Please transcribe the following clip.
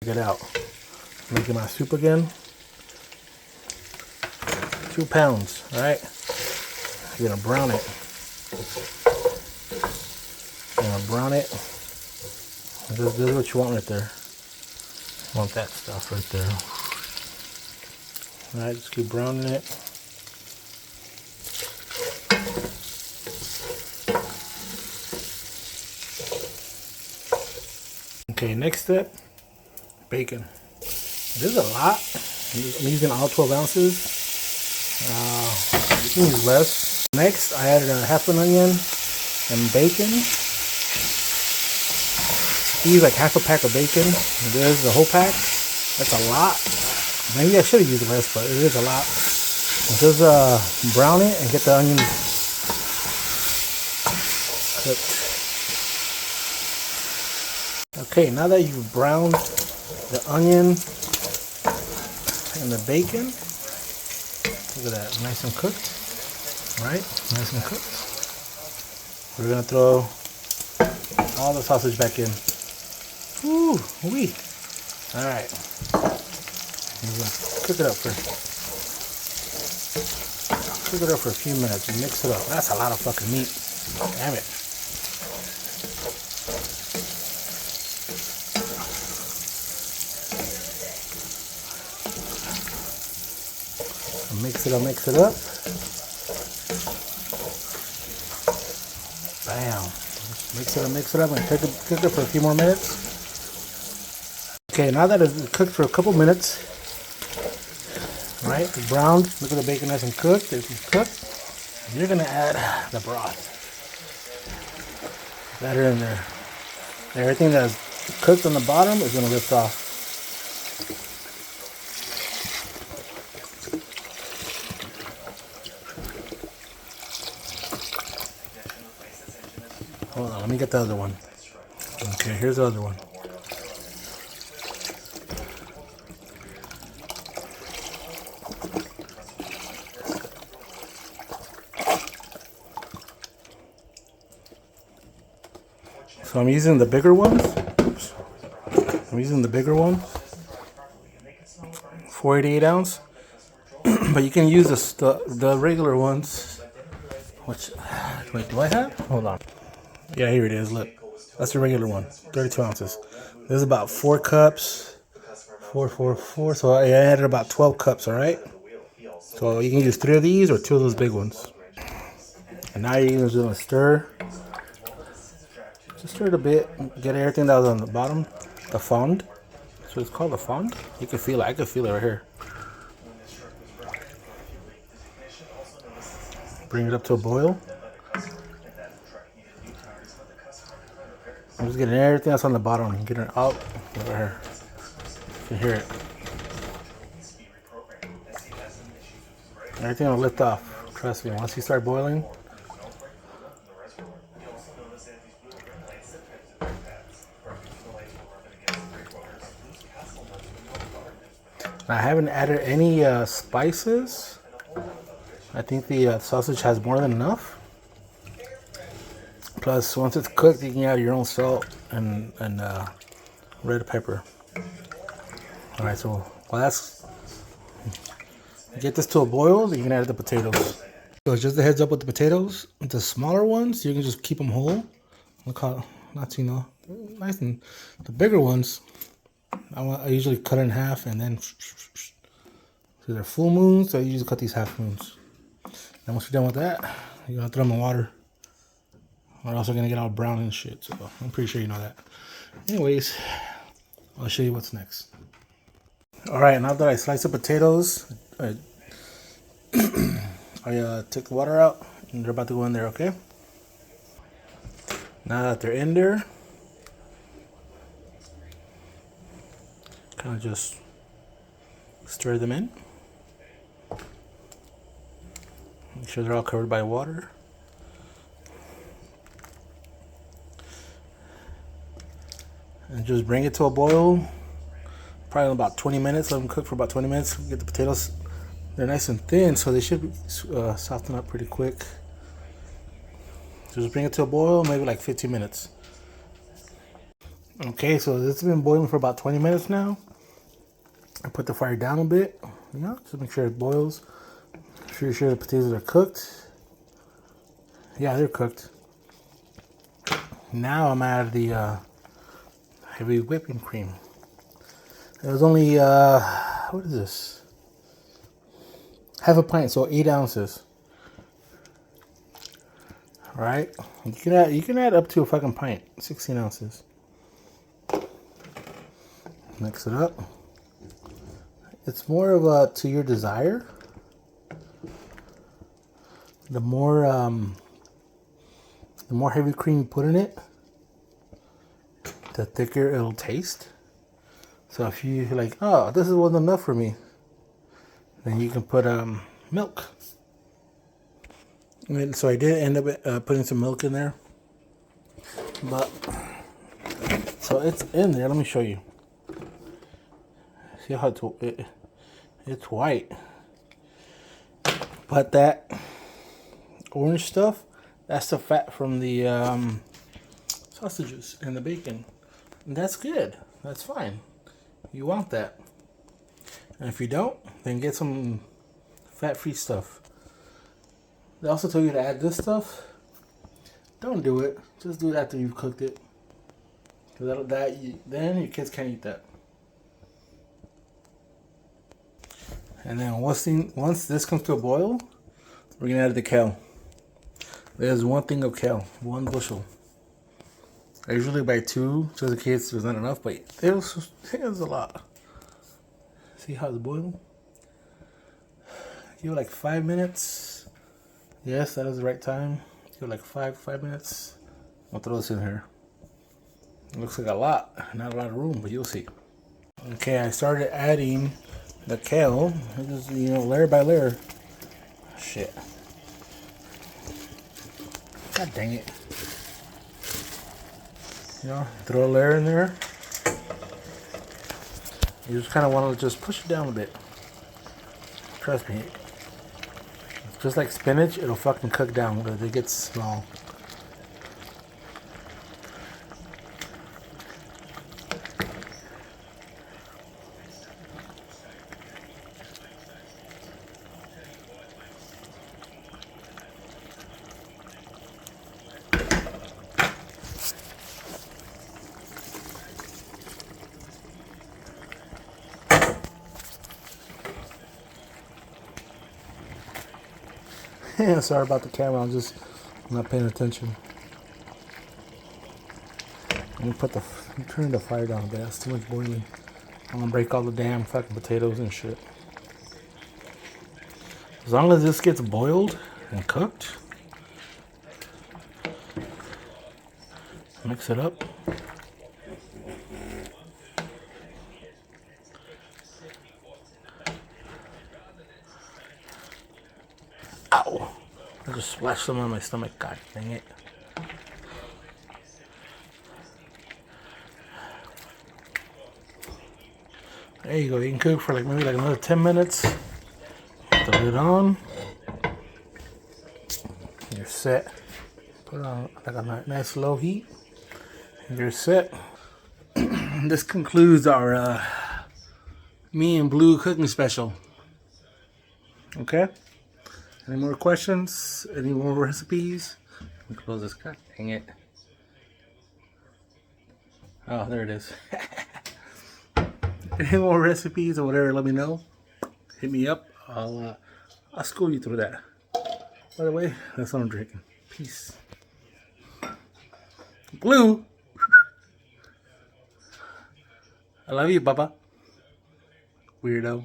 Check it out. Making my soup again. 2 pounds, all right? You're gonna brown it. You're gonna brown it. This is what you want right there. You want that stuff right there. All right, just keep browning it. Okay, next step, bacon. This is a lot. I'm using all 12 ounces. You can use less. Next, I added a half an onion and bacon. You use like half a pack of bacon. There's the whole pack. That's a lot. Maybe I should have used less, but it is a lot. Just brown it and get the onions cooked. Okay, now that you've browned the onion and the bacon, look at that, nice and cooked. Right, nice and cooked. We're gonna throw all the sausage back in. Ooh, wee. All right. We're gonna cook it up for a few minutes and mix it up. That's a lot of fucking meat. Damn it. Mix it up. Bam. Mix it up and cook it for a few more minutes. Okay, now that it's cooked for a couple minutes, right? It's browned. Look at the bacon nice and cooked. It's cooked. You're gonna add the broth. Add it in there. Everything that's cooked on the bottom is gonna lift off. Hold on, let me get the other one. Okay, here's the other one. So I'm using the bigger ones. Oops. I'm using the bigger one. 488 ounce. But you can use the regular ones. Which, wait, do I have? Hold on. Yeah, here it is. Look, that's the regular one. 32 ounces. There's about 4 cups. 4. So I added about 12 cups. All right. So you can use 3 of these or 2 of those big ones. And now you're just gonna stir. Just stir it a bit. Get everything that was on the bottom. The fond. So it's called the fond. You can feel it. I can feel it right here. Bring it up to a boil. I'm just getting everything that's on the bottom. Getting it out right here. You can hear it. Everything will lift off. Trust me. Once you start boiling. I haven't added any spices. I think the sausage has more than enough. Plus, once it's cooked, you can add your own salt and red pepper. All right, so while that's get this to a boil, you can add the potatoes. So just a heads up with the potatoes. The smaller ones, you can just keep them whole. Look how nice and the bigger ones. I usually cut it in half and then so they're full moons. So I usually cut these half moons. And once you're done with that, you're gonna throw them in water. Or else they're gonna get all brown and shit. So I'm pretty sure you know that. Anyways, I'll show you what's next. All right, now that I sliced the potatoes, I took the water out and they're about to go in there. Okay. Now that they're in there, kind of just stir them in. Make sure they're all covered by water. And just bring it to a boil. Probably in about 20 minutes. Let them cook for about 20 minutes. Get the potatoes. They're nice and thin, so they should soften up pretty quick. Just bring it to a boil, maybe like 15 minutes. Okay, so this has been boiling for about 20 minutes now. I put the fire down a bit, you know, just make sure it boils. Sure the potatoes are cooked. Yeah, they're cooked. Now I'm out of the heavy whipping cream. It was only what is this? Half a pint, so 8 ounces. All right, you can add up to a fucking pint, 16 ounces. Mix it up. It's more of a to your desire. The more heavy cream you put in it, the thicker it'll taste. So if you're like, oh, this wasn't enough for me, then you can put milk. And so I did end up putting some milk in there, but so it's in there. Let me show you. See how it's white, but that orange stuff, that's the fat from the sausages and the bacon. And that's good. That's fine. You want that. And if you don't, then get some fat-free stuff. They also tell you to add this stuff. Don't do it. Just do it after you've cooked it. Because then your kids can't eat that. And then once this comes to a boil, we're gonna add the kale. There's 1 thing of kale, 1 bushel. I usually buy 2, just in case there's not enough, but it was a lot. See how it's boiling? Give it like 5 minutes. Yes, that is the right time. Give it like 5 minutes. I'll throw this in here. It looks like a lot, not a lot of room, but you'll see. Okay, I started adding the kale. Just, you know, layer by layer. Shit. God dang it. You know, throw a layer in there. You just kind of want to just push it down a bit. Trust me. Just like spinach, it'll fucking cook down because it gets small. Sorry about the camera, I'm not paying attention. I'm turning the fire down a bit. That's too much boiling. I'm gonna break all the damn fucking potatoes and shit. As long as this gets boiled and cooked, mix it up. Ow! I just splashed some on my stomach. God dang it. There you go. You can cook for maybe another 10 minutes. Put the lid on. You're set. Put it on like a nice low heat. You're set. This concludes our me and Blue cooking special. Okay? Any more questions? Any more recipes? Let me close this. God dang it. Oh, there it is. Any more recipes or whatever, let me know. Hit me up. I'll school you through that. By the way, that's what I'm drinking. Peace. Blue. I love you, Baba. Weirdo.